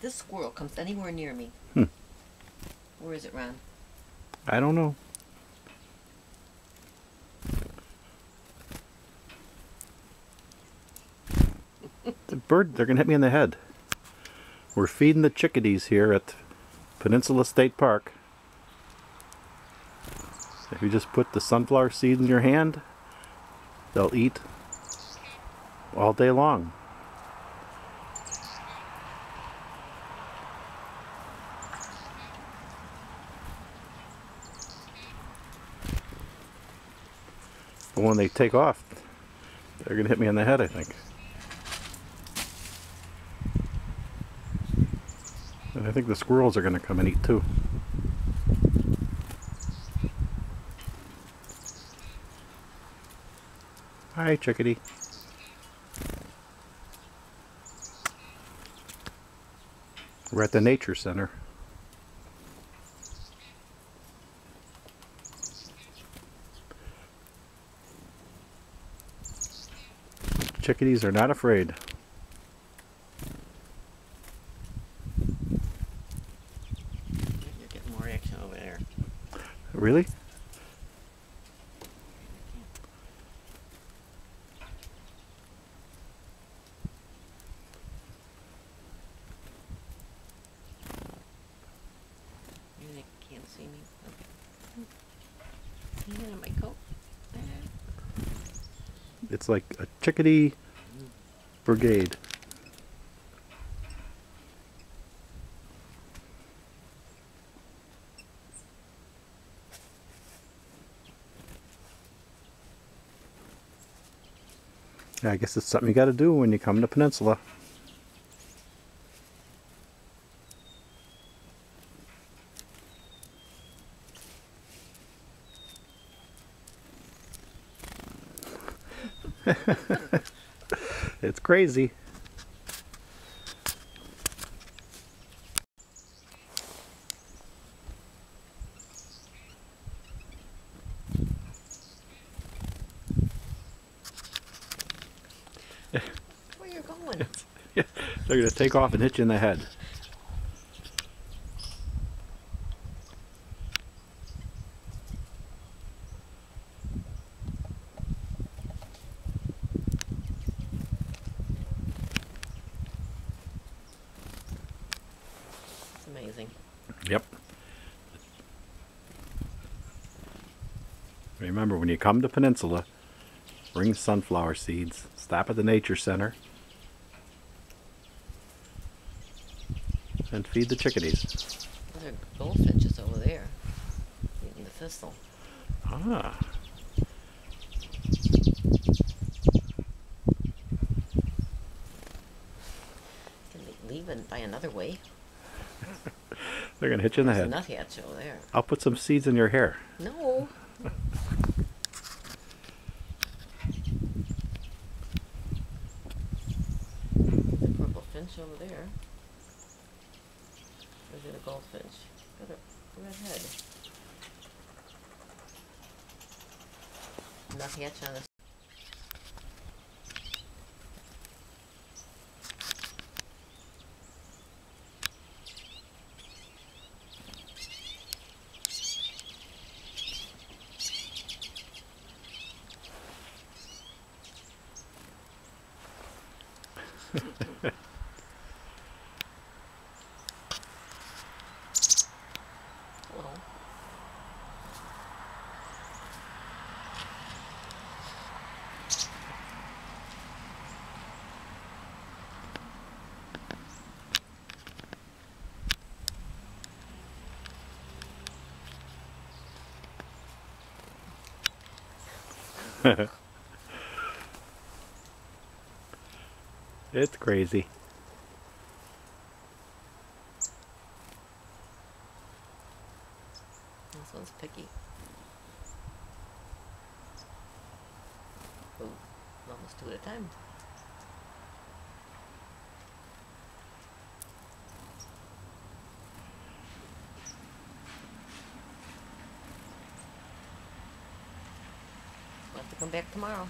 this squirrel comes anywhere near me. Where is it, Ron? I don't know. The bird, they're going to hit me in the head. We're feeding the chickadees here at Peninsula State Park. If you just put the sunflower seed in your hand, they'll eat all day long. But when they take off, they're going to hit me in the head, I think. And I think the squirrels are going to come and eat too. Hi, chickadee. We're at the nature center. Chickadees are not afraid. You're getting more action over there. Really? You can't see me. Okay. Hand on my coat. It's like a chickadee brigade. I guess it's something you got to do when you come to Peninsula. It's crazy. Where you going? They're going to take off and hit you in the head. It's amazing. Yep. Remember, when you come to Peninsula, bring sunflower seeds, stop at the nature center, and feed the chickadees. Those are goldfinches over there, eating the thistle. Ah. Can they leave and by another way? They're going to hit you in the There's head. a nuthatch over there. I'll put some seeds in your hair. No. There's a purple finch over there. Or is it a goldfinch? Got a red head. Nuthatch on the Hello. It's crazy. This one's picky. Ooh, almost two at a time. We'll have to come back tomorrow.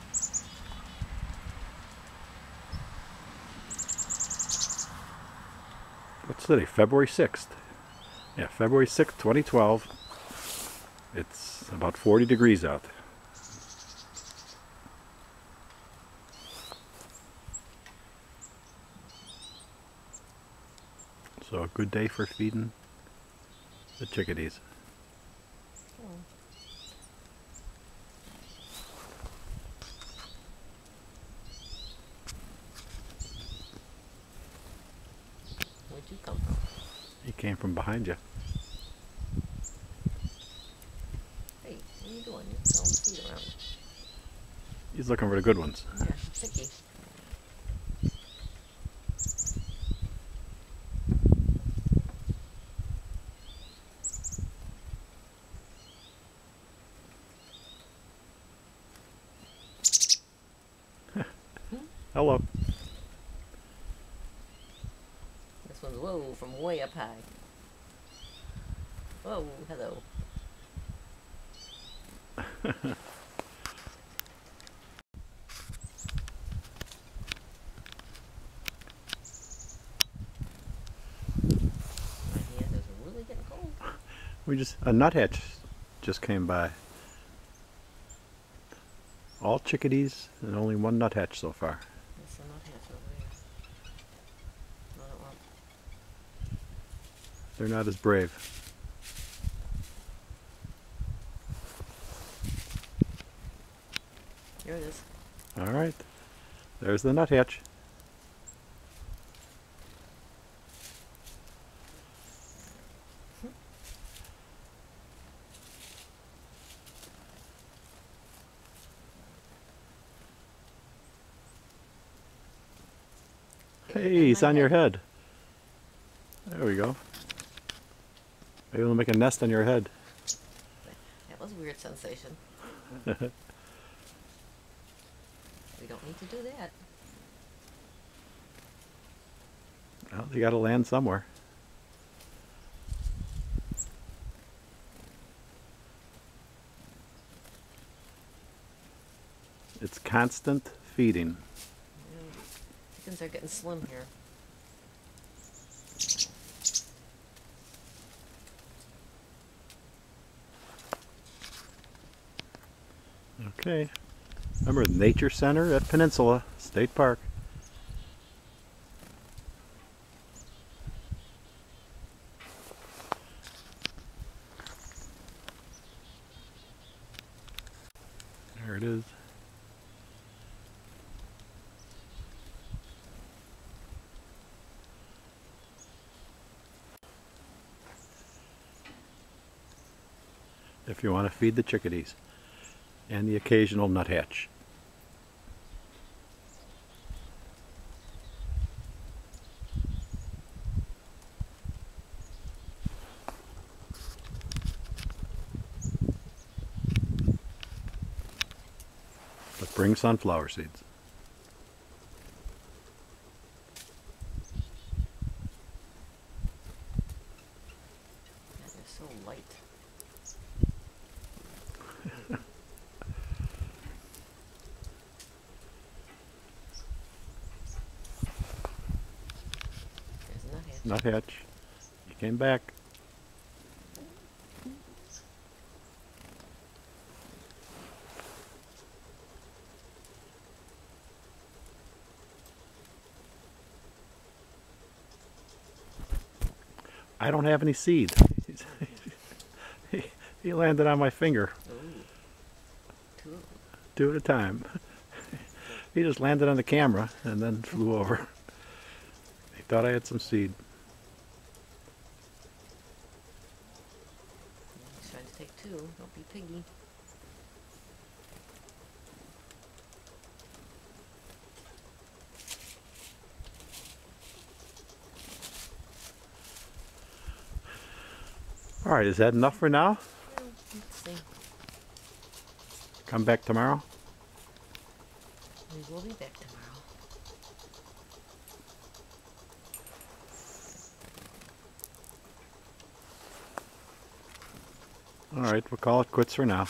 What's today? February 6th. Yeah, February 6th, 2012. It's about 40 degrees out. So a good day for feeding the chickadees. Oh. Where'd you come from? He came from behind you. Hey, what are you doing? You're throwing feet around. He's looking for the good ones. Yeah, picky. Hello. This one's whoa from way up high. Whoa, hello. My hand is really getting cold. A nuthatch just came by. All chickadees and only one nuthatch so far. There's a nuthatch over there. Another one. They're not as brave. Here it is. All right. There's the nuthatch. Hey, he's on your head. There we go. Maybe we'll make a nest on your head. That was a weird sensation. We don't need to do that. Well, you got to land somewhere. It's constant feeding. Chickens are getting slim here. Okay. Remember the Nature Center at Peninsula State Park. There it is. If you want to feed the chickadees and the occasional nuthatch. But bring sunflower seeds. Yeah, they're so light. There's a nuthatch. Nuthatch. He came back. I don't have any seed. He landed on my finger. Ooh. Two of them. Two at a time. He just landed on the camera and then flew over. He thought I had some seed. He's trying to take two. Don't be piggy. All right, is that enough for now? Well, let's see. Come back tomorrow? We will be back tomorrow. All right, we'll call it quits for now.